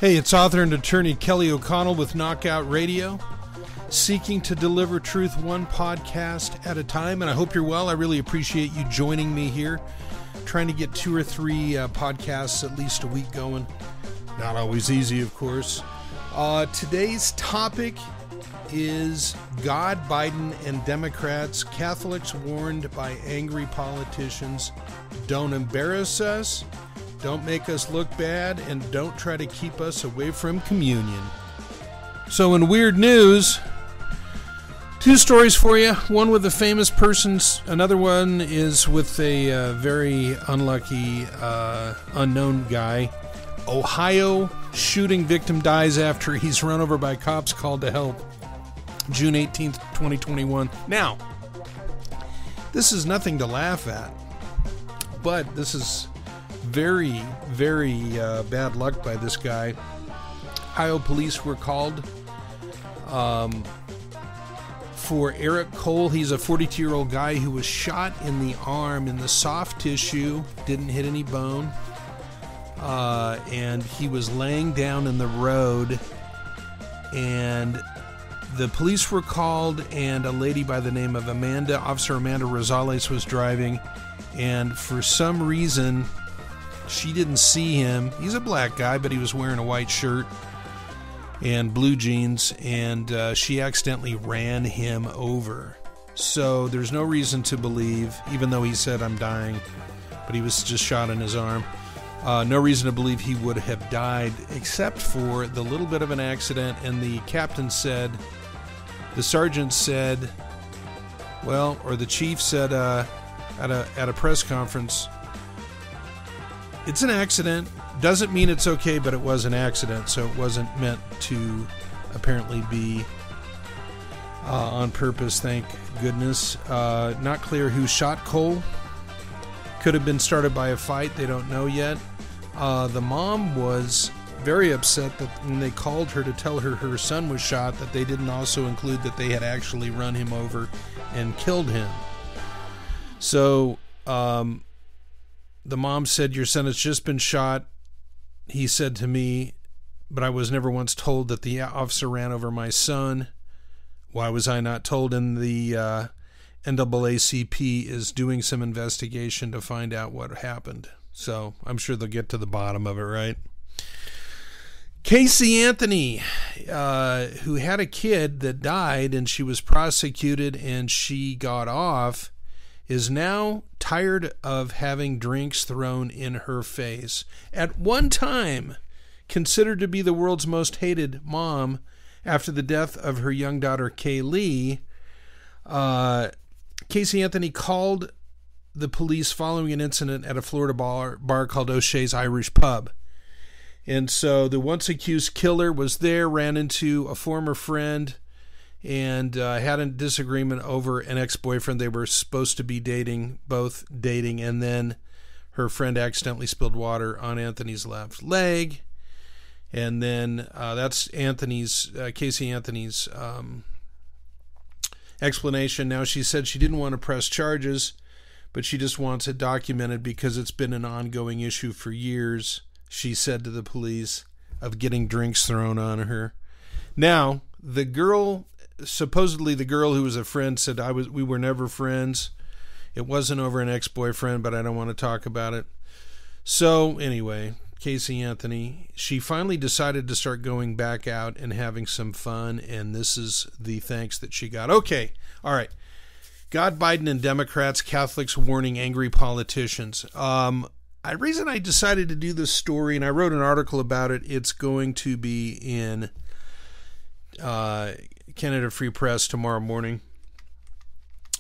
Hey, it's author and attorney Kelly O'Connell with Knockout Radio, seeking to deliver truth one podcast at a time, and I hope you're well. I really appreciate you joining me here, trying to get 2 or 3 podcasts at least a week going. Not always easy, of course. Today's topic is God, Biden, and Democrats. Catholics warned by angry politicians. Don't embarrass us. Don't make us look bad, and don't try to keep us away from communion. So in weird news, 2 stories for you. One with a famous person, another one is with a very unlucky unknown guy. Ohio shooting victim dies after he's run over by cops called to help. June 18th, 2021. Now, this is nothing to laugh at, but this is very, very bad luck by this guy. Ohio police were called for Eric Cole. He's a 42-year-old guy who was shot in the arm, in the soft tissue, didn't hit any bone, and he was laying down in the road, and the police were called, and a lady by the name of Officer Amanda Rosales was driving, and for some reason she didn't see him. He's a black guy, but he was wearing a white shirt and blue jeans, and she accidentally ran him over. So there's no reason to believe, even though he said, "I'm dying," but he was just shot in his arm. No reason to believe he would have died, except for the little bit of an accident. And the captain said, the sergeant said, well, or the chief said at a press conference, it's an accident. Doesn't mean it's okay, but it was an accident, so it wasn't meant to apparently be on purpose, thank goodness. Not clear who shot Cole. Could have been started by a fight. They don't know yet. The mom was very upset that when they called her to tell her her son was shot, that they didn't also include that they had actually run him over and killed him. So, the mom said, "Your son has just been shot. He said to me, but I was never once told that the officer ran over my son. Why was I not told?" And the NAACP is doing some investigation to find out what happened. So I'm sure they'll get to the bottom of it, right? Casey Anthony, who had a kid that died and she was prosecuted and she got off, is now tired of having drinks thrown in her face. At one time, considered to be the world's most hated mom after the death of her young daughter, Kaylee, Casey Anthony called the police following an incident at a Florida bar called O'Shea's Irish Pub. And so the once accused killer was there, ran into a former friend, and had a disagreement over an ex-boyfriend. They were supposed to be both dating, and then her friend accidentally spilled water on Anthony's left leg. And then that's Casey Anthony's explanation. Now, she said she didn't want to press charges, but she just wants it documented because it's been an ongoing issue for years, she said to the police, of getting drinks thrown on her. Now, supposedly the girl who was a friend said, we were never friends. It wasn't over an ex-boyfriend, but I don't want to talk about it. So anyway, Casey Anthony, she finally decided to start going back out and having some fun, and this is the thanks that she got. Okay, all right. God, Biden, and Democrats, Catholics warning angry politicians. The reason I decided to do this story, and I wrote an article about it, it's going to be in Canada Free Press tomorrow morning,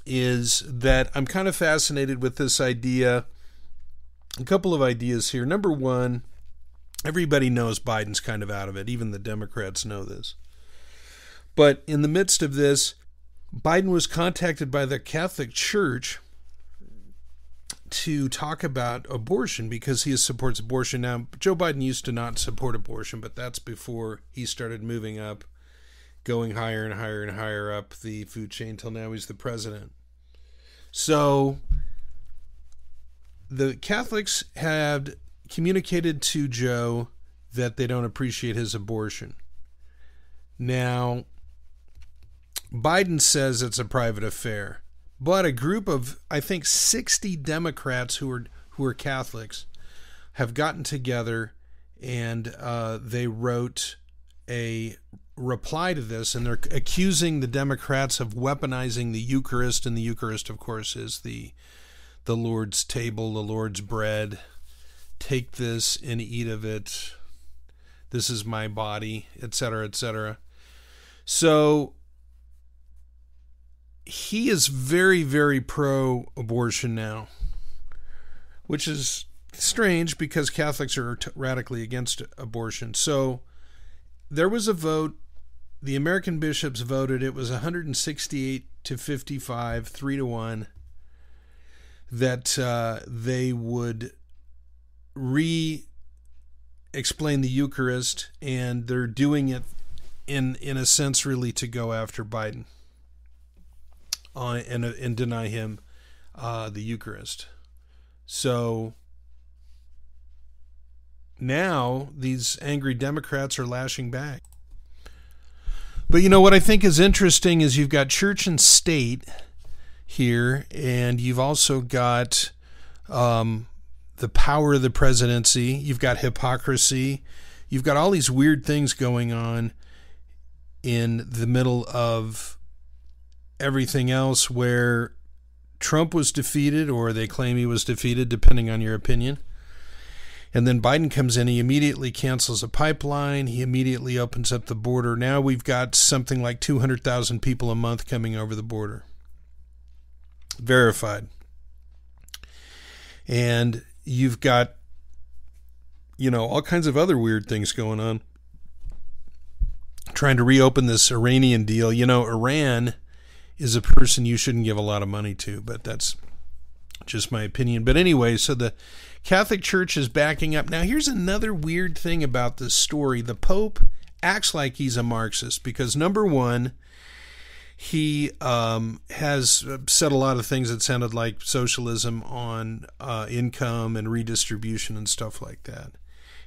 is that I'm kind of fascinated with this idea. A couple of ideas here. Number one, everybody knows Biden's kind of out of it. Even the Democrats know this. But in the midst of this, Biden was contacted by the Catholic Church to talk about abortion because he supports abortion. Now, Joe Biden used to not support abortion, but that's before he started moving up, going higher and higher and higher up the food chain till now he's the president. So the Catholics had communicated to Joe that they don't appreciate his abortion. Now, Biden says it's a private affair, but a group of, I think, 60 Democrats who are Catholics have gotten together, and they wrote a reply to this, and they're accusing the Democrats of weaponizing the Eucharist, and the Eucharist, of course, is the Lord's table, the Lord's bread. Take this and eat of it. This is my body, etc., etc. So he is very, very pro-abortion now, which is strange because Catholics are radically against abortion. So there was a vote. The American bishops voted. It was 168 to 55, 3-1, that they would explain the Eucharist, and they're doing it in a sense really to go after Biden and deny him the Eucharist. So now these angry Democrats are lashing back. But you know what I think is interesting is you've got church and state here, and you've also got the power of the presidency. You've got hypocrisy. You've got all these weird things going on in the middle of everything else, where Trump was defeated, or they claim he was defeated, depending on your opinion. And then Biden comes in, he immediately cancels a pipeline, he immediately opens up the border. Now we've got something like 200,000 people a month coming over the border. Verified. And you've got, all kinds of other weird things going on. Trying to reopen this Iranian deal. Iran is a person you shouldn't give a lot of money to, but that's just my opinion. But anyway, so the Catholic Church is backing up. Now, here's another weird thing about this story. The Pope acts like he's a Marxist because, number one, he has said a lot of things that sounded like socialism on income and redistribution and stuff like that.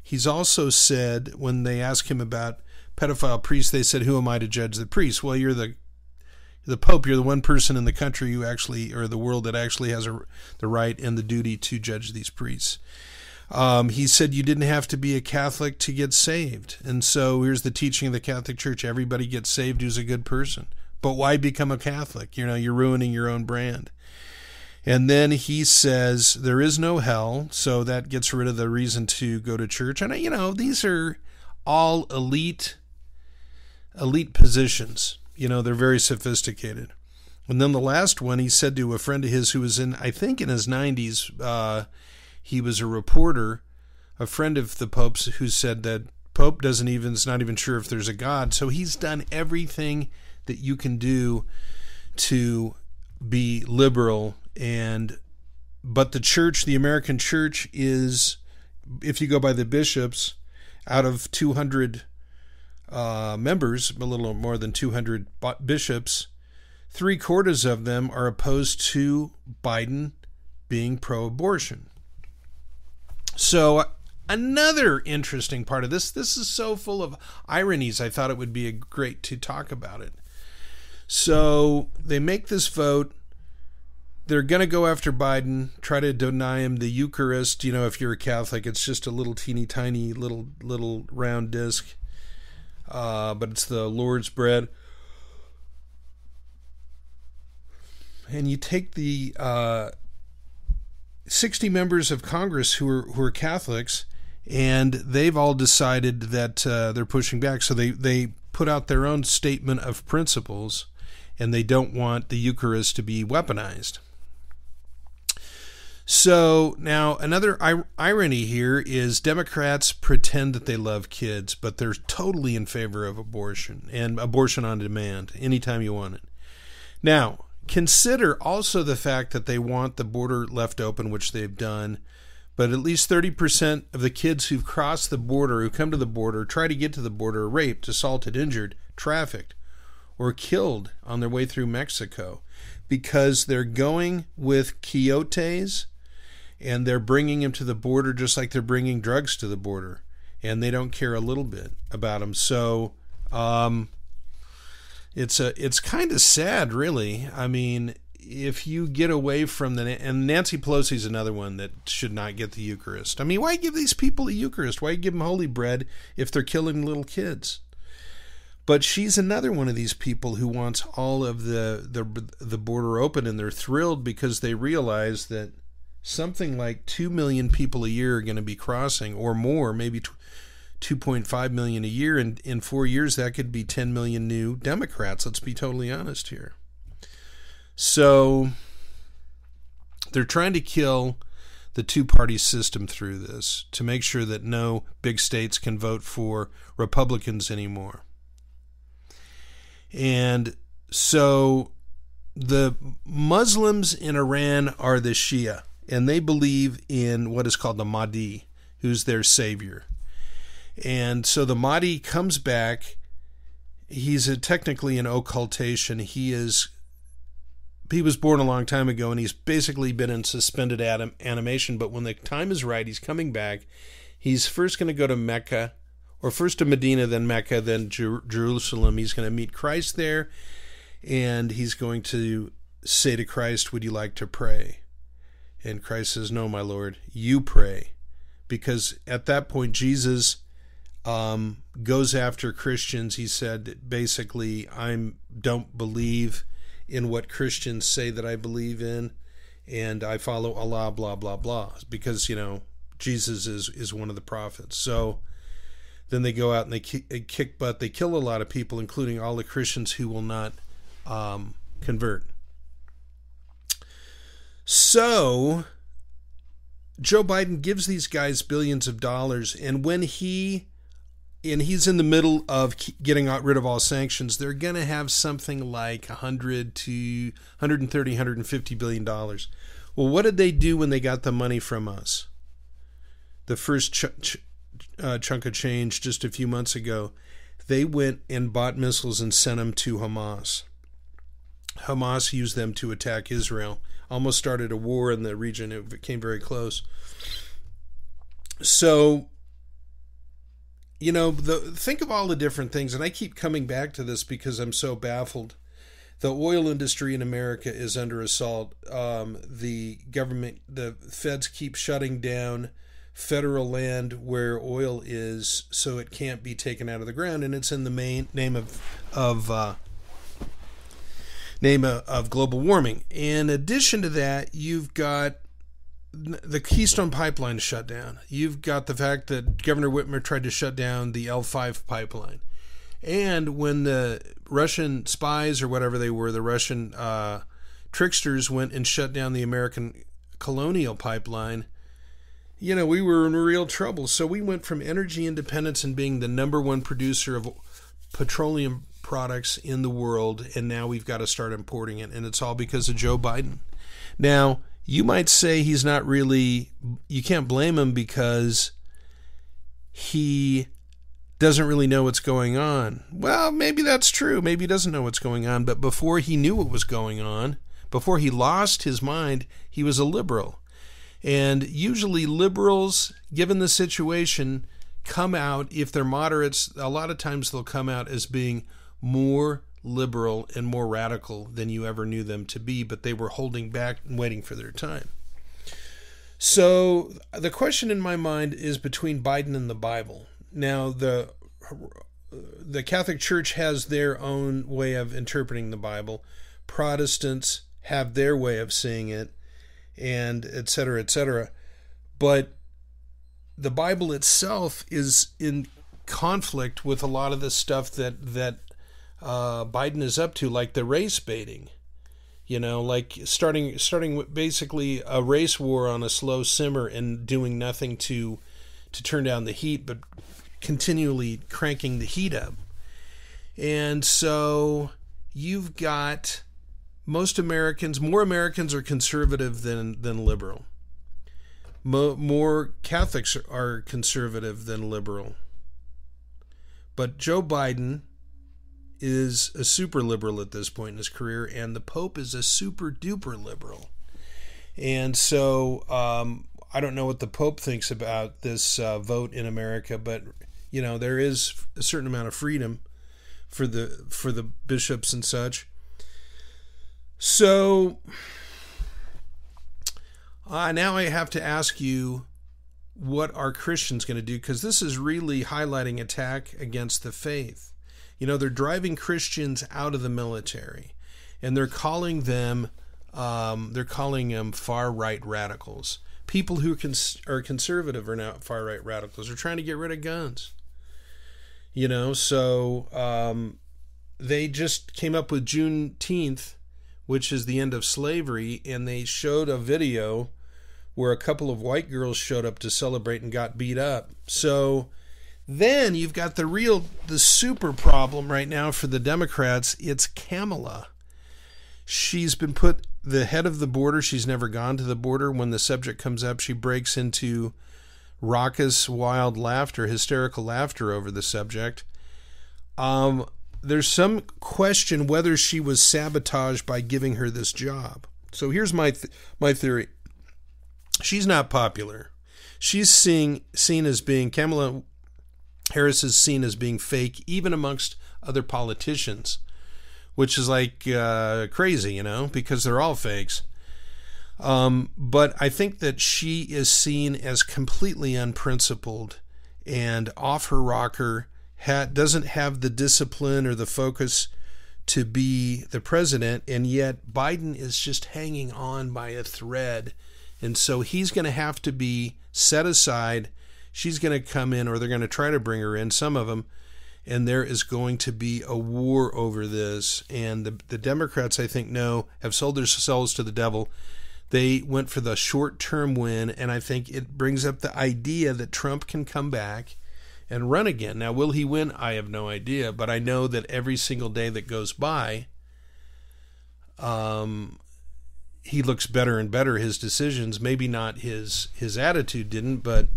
He's also said, when they ask him about pedophile priests, they said, "Who am I to judge the priests?" Well, you're the Pope. You're the one person in the country who actually, or the world, that actually has the right and the duty to judge these priests. He said you didn't have to be a Catholic to get saved. And so here's the teaching of the Catholic Church. Everybody gets saved who's a good person. But why become a Catholic? You're ruining your own brand. And then he says there is no hell, so that gets rid of the reason to go to church. And, these are all elite positions. They're very sophisticated. And then the last one, he said to a friend of his who was in his 90s, he was a reporter, a friend of the Pope's, who said that Pope is not even sure if there's a God. So he's done everything that you can do to be liberal. But the church, the American church, is, if you go by the bishops, out of 200 members, a little more than 200 bishops, 3/4 of them are opposed to Biden being pro-abortion. So another interesting part of this is so full of ironies, I thought it would be great to talk about it. So they make this vote. They're going to go after Biden, try to deny him the Eucharist. If you're a Catholic, it's just a little teeny tiny little round disc. But it's the Lord's bread. And you take the 60 members of Congress who are Catholics, and they've all decided that they're pushing back. So they put out their own statement of principles, and they don't want the Eucharist to be weaponized. So now another irony here is Democrats pretend that they love kids, but they're totally in favor of abortion and abortion on demand anytime you want it. Now, consider also the fact that they want the border left open, which they've done, but at least 30% of the kids who've crossed the border, who come to the border, try to get to the border, are raped, assaulted, injured, trafficked, or killed on their way through Mexico because they're going with quixotes, and they're bringing them to the border just like they're bringing drugs to the border. and they don't care a little bit about them. So it's kind of sad, really. I mean, if you get away from and Nancy Pelosi's another one that should not get the Eucharist. I mean, why give these people a Eucharist? Why give them holy bread if they're killing little kids? But she's another one of these people who wants all of the border open, and they're thrilled because they realize that something like 2 million people a year are going to be crossing, or more, maybe 2.5 million a year. And in 4 years, that could be 10 million new Democrats. Let's be totally honest here. So they're trying to kill the two-party system through this to make sure that no big states can vote for Republicans anymore. And so the Muslims in Iran are the Shia, and they believe in what is called the Mahdi, who's their savior. And so the Mahdi comes back. He's technically an occultation. He was born a long time ago, and he's basically been in suspended animation. But when the time is right, he's coming back. He's first going to go to Mecca, or first to Medina, then Mecca, then Jerusalem. He's going to meet Christ there, and he's going to say to Christ, "Would you like to pray?" And Christ says, "No, my Lord, you pray." Because at that point, Jesus goes after Christians. He said, basically, I don't believe in what Christians say that I believe in, and I follow Allah, blah, blah, blah. Because, Jesus is one of the prophets. So then they go out and they kick butt. They kill a lot of people, including all the Christians who will not convert. So Joe Biden gives these guys billions of dollars, and when he's in the middle of getting rid of all sanctions, they're going to have something like $130, $150 billion. Well, what did they do when they got the money from us? The first chunk of change just a few months ago, they went and bought missiles and sent them to Hamas. Hamas used them to attack Israel. Almost started a war in the region. It came very close. So, think of all the different things, and I keep coming back to this because I'm so baffled. The oil industry in America is under assault. The government, the feds keep shutting down federal land where oil is, so it can't be taken out of the ground, and it's in the name of global warming. In addition to that, you've got the Keystone Pipeline shut down. You've got the fact that Governor Whitmer tried to shut down the L5 pipeline. And when the Russian spies, or whatever they were, the Russian tricksters went and shut down the American Colonial Pipeline, we were in real trouble. So we went from energy independence and being the number one producer of petroleum products in the world, and now we've got to start importing it, and it's all because of Joe Biden. Now, you might say he's not really, you can't blame him because he doesn't really know what's going on. Well, maybe that's true. Maybe he doesn't know what's going on, but before he knew what was going on, before he lost his mind, he was a liberal. And usually liberals, given the situation, come out, if they're moderates, a lot of times they'll come out as being more liberal and more radical than you ever knew them to be, but they were holding back and waiting for their time. So the question in my mind is between Biden and the Bible. Now, the Catholic Church has their own way of interpreting the Bible. Protestants have their way of seeing it, and et cetera, et cetera. But the Bible itself is in conflict with a lot of the stuff that Biden is up to, like the race baiting. Like starting with basically a race war on a slow simmer and doing nothing to turn down the heat, but continually cranking the heat up. And so you've got more Americans are conservative than liberal. More Catholics are conservative than liberal. But Joe Biden is a super liberal at this point in his career, and the Pope is a super duper liberal. And so I don't know what the Pope thinks about this vote in America, but there is a certain amount of freedom for the bishops and such. So now I have to ask you, what are Christians going to do? Because this is really highlighting attack against the faith. They're driving Christians out of the military, and they're calling them far-right radicals. People who are conservative are now far-right radicals. They're trying to get rid of guns. So they just came up with Juneteenth, which is the end of slavery, and they showed a video where a couple of white girls showed up to celebrate and got beat up. So then you've got the super problem right now for the Democrats. It's Kamala. She's been put the head of the border. She's never gone to the border. When the subject comes up, she breaks into raucous, wild laughter, hysterical laughter over the subject. There's some question whether she was sabotaged by giving her this job. So here's my theory. She's not popular. She's seen as being, Kamala Harris is seen as being fake, even amongst other politicians, which is like crazy, because they're all fakes. But I think that she is seen as completely unprincipled and off her rocker, doesn't have the discipline or the focus to be the president, and yet Biden is just hanging on by a thread. And so he's going to have to be set aside. She's going to come in, or they're going to try to bring her in, some of them, and there is going to be a war over this. And the Democrats, I think, have sold their souls to the devil. They went for the short-term win, and I think it brings up the idea that Trump can come back and run again. Now, will he win? I have no idea, but I know that every single day that goes by, he looks better and better. His decisions, maybe not his attitude didn't, but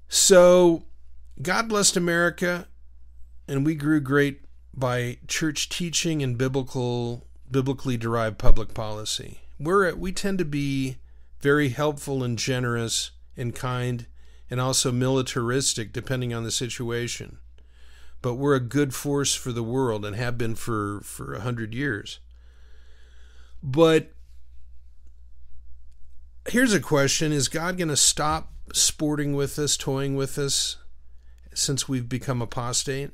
so God blessed America, and we grew great by church teaching and biblically derived public policy. We tend to be very helpful and generous and kind, and also militaristic depending on the situation. But we're a good force for the world and have been for 100 years. But here's a question. Is God going to stop sporting with us, toying with us, since we've become apostate?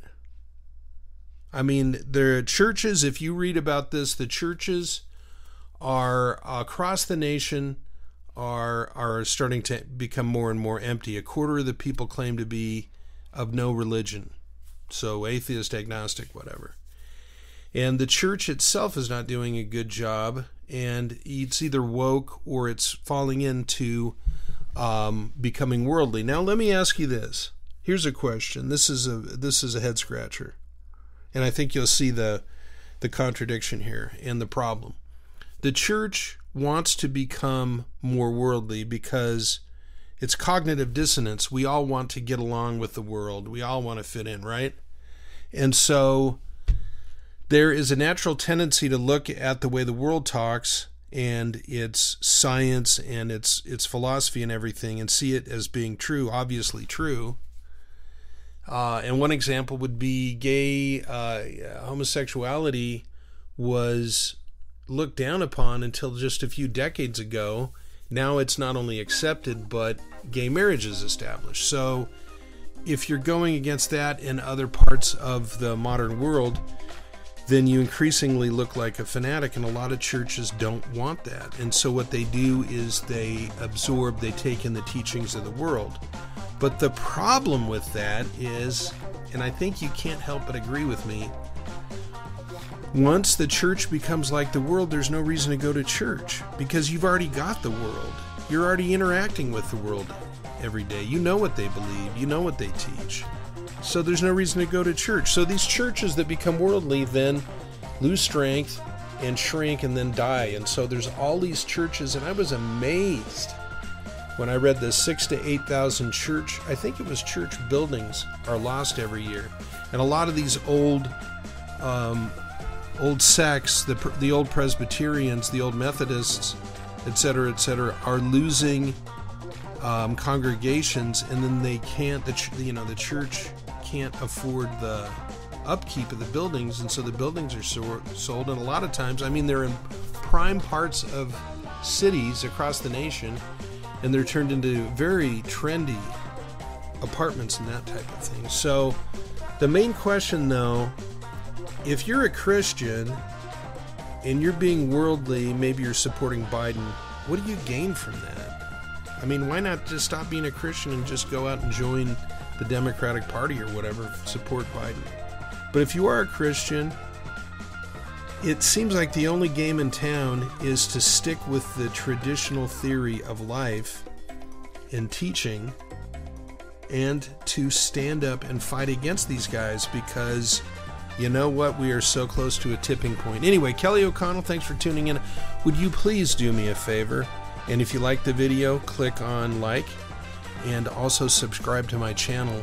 I mean, the churches, if you read about this, the churches are across the nation are starting to become more and more empty. A quarter of the people claim to be of no religion. So atheist, agnostic, whatever. And the church itself is not doing a good job, and it's either woke or it's falling into becoming worldly. Now, let me ask you this. Here's a question. This is a head scratcher, and I think you'll see the contradiction here and the problem. The church wants to become more worldly because it's cognitive dissonance. We all want to get along with the world. We all want to fit in, right? And so there is a natural tendency to look at the way the world talks and its science and its philosophy and everything and see it as being true, obviously true. And one example would be gay homosexuality was looked down upon until just a few decades ago. Now it's not only accepted, but gay marriage is established. So if you're going against that in other parts of the modern world, then you increasingly look like a fanatic, and a lot of churches don't want that. And so what they do is they take in the teachings of the world. But the problem with that is, and I think you can't help but agree with me, once the church becomes like the world, there's no reason to go to church because you've already got the world. You're already interacting with the world every day. You know what they believe. You know what they teach. So there's no reason to go to church. So these churches that become worldly then lose strength and shrink and then die. And so there's all these churches, and I was amazed when I read the 6,000 to 8,000 church buildings are lost every year. And a lot of these old sects, the old Presbyterians, the old Methodists, etc., are losing congregations, and then they can't. The church can't afford the upkeep of the buildings, and so the buildings are sold. And a lot of times, I mean, they're in prime parts of cities across the nation, and they're turned into very trendy apartments and that type of thing. So the main question, though, if you're a Christian and you're being worldly, maybe you're supporting Biden, what do you gain from that? I mean, why not just stop being a Christian and just go out and join the Democratic Party or whatever, support Biden? But if you are a Christian, it seems like the only game in town is to stick with the traditional theory of life and teaching, and to stand up and fight against these guys, because you know what? We are so close to a tipping point. Anyway, Kelly O'Connell, thanks for tuning in. Would you please do me a favor? And if you like the video, click on like, and also subscribe to my channel.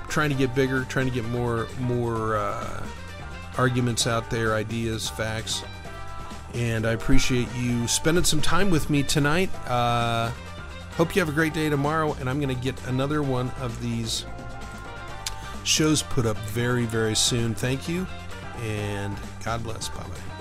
Trying to get bigger, trying to get more arguments out there, ideas, facts. And I appreciate you spending some time with me tonight. Hope you have a great day tomorrow, and I'm going to get another one of these shows put up very, very soon. Thank you, and God bless. Bye-bye.